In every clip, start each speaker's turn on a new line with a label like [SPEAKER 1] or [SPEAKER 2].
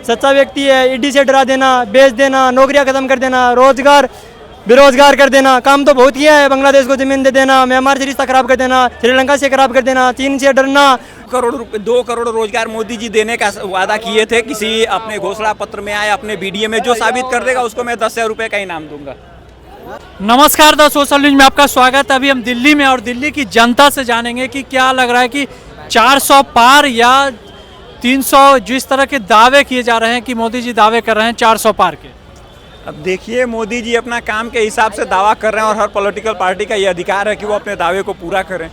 [SPEAKER 1] सच्चा व्यक्ति है, ईडी से डरा देना, बेच देना, नौकरियां खत्म कर देना, रोजगार बेरोजगार कर देना, काम तो बहुत किया है। बांग्लादेश को जमीन दे देना, म्यांमार से रिश्ता खराब कर देना, श्रीलंका से खराब कर देना, चीन से डरना।
[SPEAKER 2] 2 करोड़ रोजगार मोदी जी देने का वादा किए थे किसी अपने घोषणा पत्र में आए, अपने वीडियो में, जो साबित कर देगा उसको मैं 10,000 रुपए का इनाम दूंगा।
[SPEAKER 3] नमस्कार द सोशल न्यूज में आपका स्वागत है। अभी हम दिल्ली में और दिल्ली की जनता से जानेंगे कि क्या लग रहा है कि 400 पार या 300, जिस तरह के दावे किए जा रहे हैं कि मोदी जी दावे कर रहे हैं 400 पार के।
[SPEAKER 2] अब देखिए, मोदी जी अपना काम के हिसाब से दावा कर रहे हैं और हर पॉलिटिकल पार्टी का ये अधिकार है कि वो अपने दावे को पूरा करें,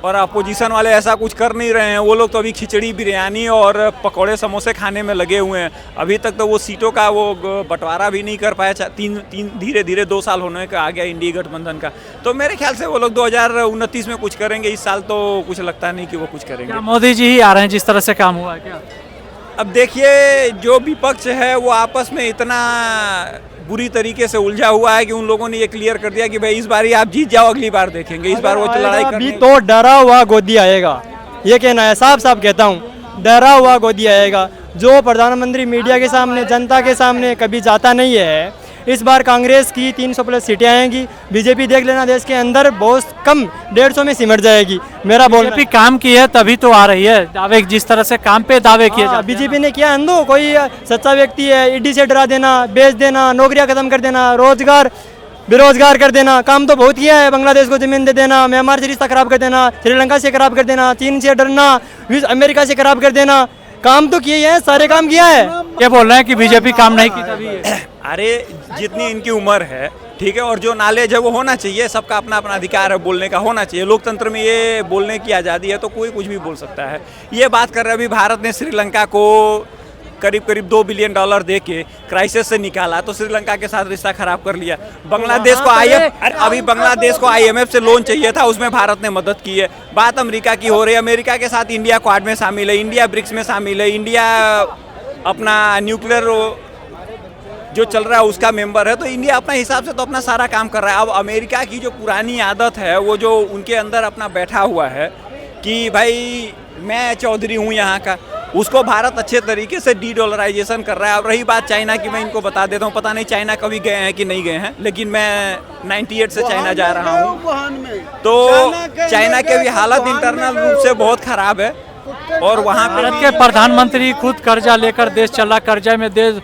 [SPEAKER 2] और अपोजिशन वाले ऐसा कुछ कर नहीं रहे हैं। वो लोग तो अभी खिचड़ी, बिरयानी और पकौड़े, समोसे खाने में लगे हुए हैं। अभी तक तो वो सीटों का वो बंटवारा भी नहीं कर पाए। धीरे धीरे 2 साल होने का आ गया इंडिया गठबंधन का। तो मेरे ख्याल से वो लोग 2029 में कुछ करेंगे। इस साल तो कुछ लगता नहीं कि वो कुछ करेंगे।
[SPEAKER 3] मोदी जी ही आ रहे हैं जिस तरह से काम हुआ है क्या?
[SPEAKER 2] अब देखिए, जो विपक्ष है वो आपस में इतना बुरी तरीके से उलझा हुआ है कि उन लोगों ने ये क्लियर कर दिया कि भाई इस बार ही आप जीत जाओ, अगली बार देखेंगे। इस बार वो लड़ाई
[SPEAKER 1] अभी तो डरा हुआ गोदी आएगा, ये कहना है। साफ साफ कहता हूँ, डरा हुआ गोदी आएगा। जो प्रधानमंत्री मीडिया के सामने, जनता के सामने कभी जाता नहीं है। इस बार कांग्रेस की 300 प्लस सीटें आएंगी। बीजेपी देख लेना, देश के अंदर बहुत कम 150 में सिमट जाएगी। मेरा बोलना
[SPEAKER 3] बीजेपी काम की है तभी तो आ रही है। दावे जिस तरह से काम पे दावे किए जाते हैं।
[SPEAKER 1] बीजेपी ने किया अंधो, कोई सच्चा व्यक्ति है, ईडी से डरा देना, बेच देना, नौकरियां खत्म कर देना, रोजगार बेरोजगार कर देना, काम तो बहुत किया है। बांग्लादेश को जमीन दे देना, म्यांमार से रिश्ता खराब कर देना, श्रीलंका से खराब कर देना, चीन से डरना, अमेरिका से खराब कर देना, काम तो किए हैं, सारे काम किया है।
[SPEAKER 3] क्या बोल रहे हैं कि बीजेपी काम नहीं की तभी है?
[SPEAKER 2] अरे, जितनी इनकी उम्र है, ठीक है, और जो नॉलेज है वो होना चाहिए। सबका अपना अपना अधिकार है, बोलने का होना चाहिए। लोकतंत्र में ये बोलने की आज़ादी है, तो कोई कुछ भी बोल सकता है। ये बात कर रहे हैं, अभी भारत ने श्रीलंका को करीब $2 बिलियन दे के क्राइसिस से निकाला, तो श्रीलंका के साथ रिश्ता खराब कर लिया। बांग्लादेश को IMF से लोन चाहिए था, उसमें भारत ने मदद की है। बात अमेरिका की हो रही है, अमेरिका के साथ इंडिया क्वाड में शामिल है, इंडिया ब्रिक्स में शामिल है, इंडिया अपना न्यूक्लियर जो चल रहा है उसका मेंबर है। तो इंडिया अपने हिसाब से तो अपना सारा काम कर रहा है। अब अमेरिका की जो पुरानी आदत है, वो जो उनके अंदर अपना बैठा हुआ है कि भाई मैं चौधरी हूँ यहाँ का, उसको भारत अच्छे तरीके से डी-डॉलराइजेशन कर रहा है। अब रही बात चाइना की, मैं इनको बता देता हूँ, पता नहीं चाइना कभी गए हैं कि नहीं गए हैं, लेकिन मैं 98 से चाइना जा रहा हूँ। तो चाइना के भी हालत इंटरनल रूप से बहुत खराब है। और वहाँ
[SPEAKER 3] भारत के प्रधानमंत्री खुद कर्जा लेकर देश चला, कर्जा में देश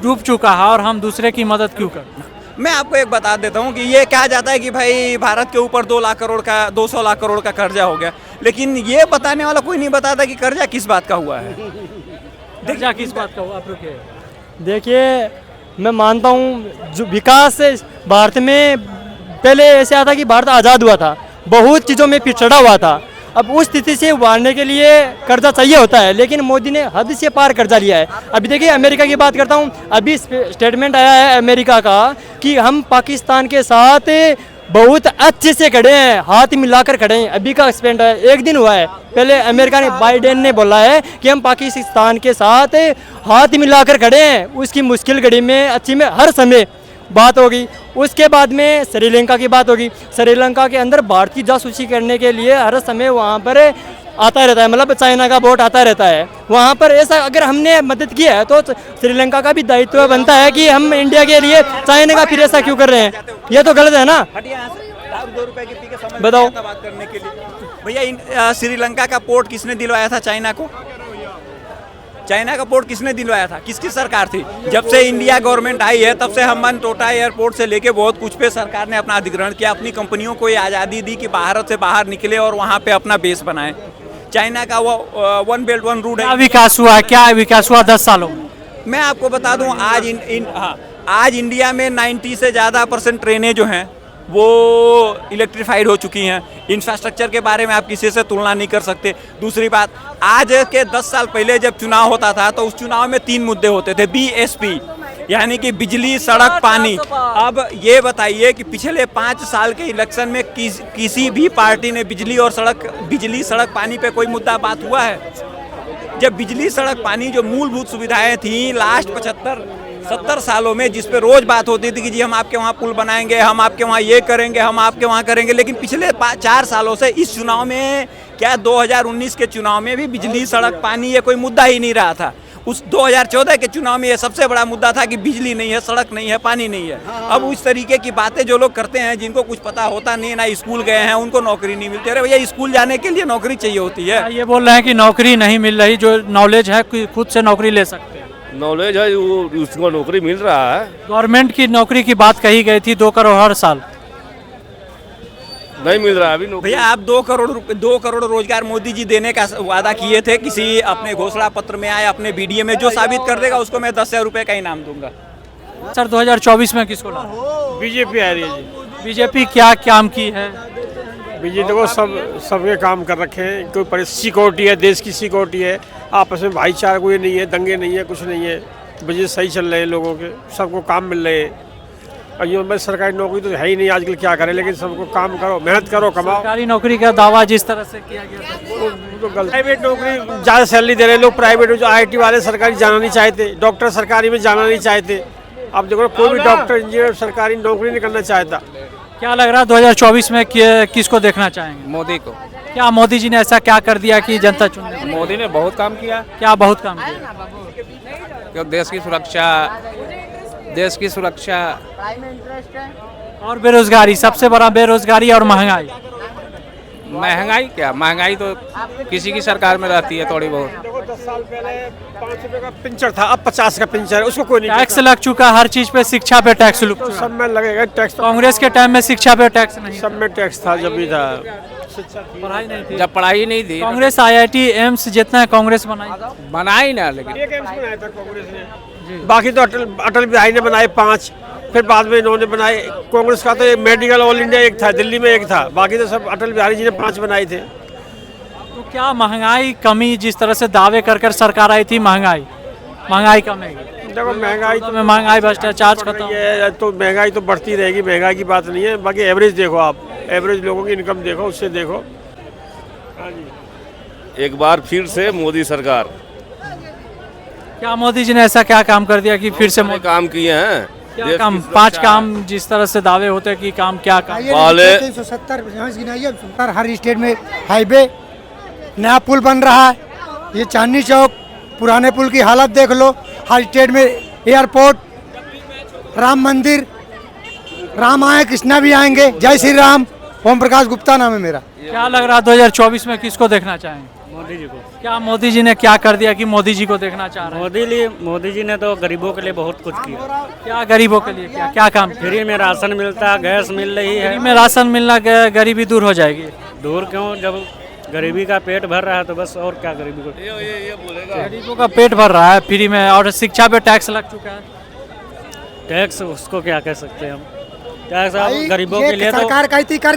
[SPEAKER 3] डूब चुका है, और हम दूसरे की मदद क्यों करें?
[SPEAKER 2] मैं आपको एक बता देता हूँ कि ये कहा जाता है कि भाई भारत के ऊपर 2 लाख करोड़ का कर्जा हो गया, लेकिन ये बताने वाला कोई नहीं बताता कि कर्जा किस बात का हुआ है।
[SPEAKER 3] कर्जा किस बात का हुआ? आप रुकिए।
[SPEAKER 1] देखिए, मैं मानता हूँ जो विकास भारत में पहले ऐसे आता कि भारत आज़ाद हुआ था, बहुत चीज़ों में पिछड़ा हुआ था। अब उस स्थिति से उबारने के लिए कर्जा चाहिए होता है, लेकिन मोदी ने हद से पार कर्जा लिया है। अभी देखिए, अमेरिका की बात करता हूँ, अभी स्टेटमेंट आया है अमेरिका का कि हम पाकिस्तान के साथ बहुत अच्छे से खड़े हैं, हाथ मिलाकर खड़े हैं। अभी का स्पेंड है, 1 दिन हुआ है। पहले अमेरिका ने, बाइडेन ने बोला है कि हम पाकिस्तान के साथ हाथ मिलाकर खड़े हैं, उसकी मुश्किल घड़ी में, अच्छी में, हर समय बात होगी। उसके बाद में श्रीलंका की बात होगी। श्रीलंका के अंदर भारत की जासूसी करने के लिए हर समय वहाँ पर आता रहता है, मतलब चाइना का बोट आता रहता है वहाँ पर। ऐसा अगर हमने मदद की है तो श्रीलंका का भी दायित्व बनता है कि हम इंडिया के लिए चाइना का फिर ऐसा क्यों कर रहे हैं? ये तो गलत है ना। बताओ।
[SPEAKER 2] बात करने के लिए भैया, श्रीलंका का पोर्ट किसने दिलवाया था चाइना को? चाइना का पोर्ट किसने दिलवाया था? किसकी सरकार थी? जब से इंडिया गवर्नमेंट आई है तब से हम्बनटोटा एयरपोर्ट से लेके बहुत कुछ पे सरकार ने अपना अधिग्रहण किया। अपनी कंपनियों को ये आज़ादी दी कि भारत से बाहर निकले और वहाँ पे अपना बेस बनाए। चाइना का वो 1 बेल्ट 1 रोड है।
[SPEAKER 3] विकास हुआ, क्या विकास हुआ 10 सालों में?
[SPEAKER 2] मैं आपको बता दूं, आज इंडिया में 90 से ज़्यादा % ट्रेनें जो हैं वो इलेक्ट्रीफाइड हो चुकी हैं। इंफ्रास्ट्रक्चर के बारे में आप किसी से तुलना नहीं कर सकते। दूसरी बात, आज के 10 साल पहले जब चुनाव होता था तो उस चुनाव में 3 मुद्दे होते थे, BSP यानी कि बिजली, सड़क, पानी। अब ये बताइए कि पिछले 5 साल के इलेक्शन में किसी भी पार्टी ने बिजली, सड़क, पानी पे कोई मुद्दा बात हुआ है? जब बिजली, सड़क, पानी जो मूलभूत सुविधाएं थी लास्ट 75-70 सालों में, जिस पे रोज बात होती थी कि जी हम आपके वहाँ पुल बनाएंगे, हम आपके वहाँ ये करेंगे, हम आपके वहाँ करेंगे, लेकिन पिछले 4 सालों से इस चुनाव में, क्या 2019 के चुनाव में भी बिजली, सड़क, पानी ये कोई मुद्दा ही नहीं रहा था। उस 2014 के चुनाव में ये सबसे बड़ा मुद्दा था कि बिजली नहीं है, सड़क नहीं है, पानी नहीं है। अब उस तरीके की बातें जो लोग करते हैं, जिनको कुछ पता होता नहीं, ना स्कूल गए हैं, उनको नौकरी नहीं मिलती। अरे भैया, स्कूल जाने के लिए नौकरी चाहिए होती है।
[SPEAKER 3] ये बोल रहे हैं कि नौकरी नहीं मिल रही, जो नॉलेज है खुद से नौकरी ले सकते हैं।
[SPEAKER 4] नॉलेज है वो, उसको नौकरी मिल रहा है।
[SPEAKER 3] गवर्नमेंट की नौकरी की बात कही गई थी 2 करोड़ हर साल,
[SPEAKER 4] नहीं मिल रहा है अभी नौकरी।
[SPEAKER 2] भैया, आप 2 करोड़ रोजगार मोदी जी देने का वादा किए थे, किसी अपने घोषणा पत्र में आए, अपने बीडीए में, जो साबित कर देगा उसको मैं 10,000 रुपए का इनाम दूंगा।
[SPEAKER 3] सर 2024 में किसको ला?
[SPEAKER 5] बीजेपी आ रही है जी।
[SPEAKER 3] बीजेपी क्या काम की है?
[SPEAKER 5] बीजेपी देखो सबके काम कर रखे हैं। कोई सिक्योरिटी है, देश की सिक्योरिटी है, आपस में भाईचारा कोई नहीं है, दंगे नहीं है, कुछ नहीं है, बिजनेस सही चल रहे हैं लोगों के, सबको काम मिल रहे हैं। और ये मैं सरकारी नौकरी तो है ही नहीं आजकल, क्या करें, लेकिन सबको काम करो, मेहनत करो, कमाओ।
[SPEAKER 3] सरकारी नौकरी का दावा जिस तरह से किया गया था,
[SPEAKER 5] वो तो गलत। प्राइवेट नौकरी ज़्यादा सैलरी दे रहे हैं लोग, प्राइवेट में जो IIT वाले सरकारी जाना नहीं चाहते, डॉक्टर सरकारी में जाना नहीं चाहते। अब देखो कोई भी डॉक्टर इंजीनियर सरकारी नौकरी नहीं करना चाहता।
[SPEAKER 3] क्या लग रहा है 2024 में किसको देखना चाहेंगे?
[SPEAKER 6] मोदी को।
[SPEAKER 3] क्या मोदी जी ने ऐसा क्या कर दिया कि जनता चुनने?
[SPEAKER 6] मोदी ने बहुत काम किया,
[SPEAKER 3] क्या बहुत काम किया?
[SPEAKER 6] क्यों देश की सुरक्षा
[SPEAKER 3] और बेरोजगारी, सबसे बड़ा बेरोजगारी और महंगाई।
[SPEAKER 6] महंगाई तो किसी की सरकार में रहती है थोड़ी बहुत।
[SPEAKER 5] देखो 10 साल पहले 5 रुपए का पिंचर था, अब 50 का पिंचर है, उसको कोई नहीं
[SPEAKER 3] टैक्स लग चुका हर चीज पे, शिक्षा पे टैक्स लग
[SPEAKER 5] तो
[SPEAKER 3] चुका।
[SPEAKER 5] सब में लगेगा टैक्स।
[SPEAKER 3] कांग्रेस के टाइम में शिक्षा पे टैक्स नहीं,
[SPEAKER 5] सब में टैक्स था जब भी था।
[SPEAKER 3] पढ़ाई नहीं थी।
[SPEAKER 6] जब पढ़ाई नहीं थी
[SPEAKER 3] कांग्रेस IIT एम्स जितना है कांग्रेस
[SPEAKER 6] बनाई ना, लेकिन
[SPEAKER 5] एक एम्स बनाया था कांग्रेस ने, बाकी तो अटल बिहारी ने बनाए 5, फिर बाद में इन्होंने बनाए। कांग्रेस का तो मेडिकल ऑल इंडिया एक था, दिल्ली में एक था, बाकी तो सब अटल बिहारी जी ने 5 बनाए थे।
[SPEAKER 3] तो क्या महंगाई कमी, जिस तरह से दावे कर सरकार आई थी महंगाई कमेगी?
[SPEAKER 5] देखो महंगाई
[SPEAKER 3] तो महंगाई भ्रष्टाचार खत्म,
[SPEAKER 5] ये तो महंगाई तो बढ़ती रहेगी, महंगाई की बात नहीं है। बाकी एवरेज देखो, आप एवरेज लोगों की इनकम देखो, उससे देखो। हाँ जी,
[SPEAKER 4] एक बार फिर से मोदी सरकार
[SPEAKER 3] क्या मोदी जी ने ऐसा क्या काम कर दिया कि फिर से
[SPEAKER 4] ने काम किए हैं।
[SPEAKER 3] क्या
[SPEAKER 4] देश
[SPEAKER 3] काम?
[SPEAKER 4] की सुरक्षा-
[SPEAKER 3] 5 काम जिस तरह से दावे होते हैं कि काम, क्या काम?
[SPEAKER 4] पहले
[SPEAKER 7] 370 हर स्टेट में हाईवे, नया पुल बन रहा है। ये चांदनी चौक, पुराने पुल की हालत देख लो। हर स्टेट में एयरपोर्ट, राम मंदिर, राम आए कृष्णा भी आएंगे। जय श्री राम। ओम प्रकाश गुप्ता नाम है मेरा।
[SPEAKER 3] क्या लग रहा है 2024 में किसको देखना चाहेंगे?
[SPEAKER 8] मोदी जी को।
[SPEAKER 3] क्या मोदी जी ने क्या कर दिया कि मोदी जी को देखना चाह रहे हैं?
[SPEAKER 8] मोदी जी ने तो गरीबों के लिए बहुत कुछ किया।
[SPEAKER 3] क्या गरीबों के लिए क्या काम किया?
[SPEAKER 8] फ्री में राशन मिलता, गैस मिल रही है।
[SPEAKER 3] फ्री में राशन मिलना, गरीबी दूर हो जाएगी।
[SPEAKER 8] दूर क्यों, जब गरीबी का पेट भर रहा है तो बस और क्या गरीबी को।
[SPEAKER 4] ये बोलेगा
[SPEAKER 3] गरीबों का पेट भर रहा है फ्री में, और शिक्षा पे टैक्स लग चुका है।
[SPEAKER 8] टैक्स उसको क्या कह सकते हैं हम, टैक्स गरीबों के लिए तो
[SPEAKER 7] सरकार कहती कर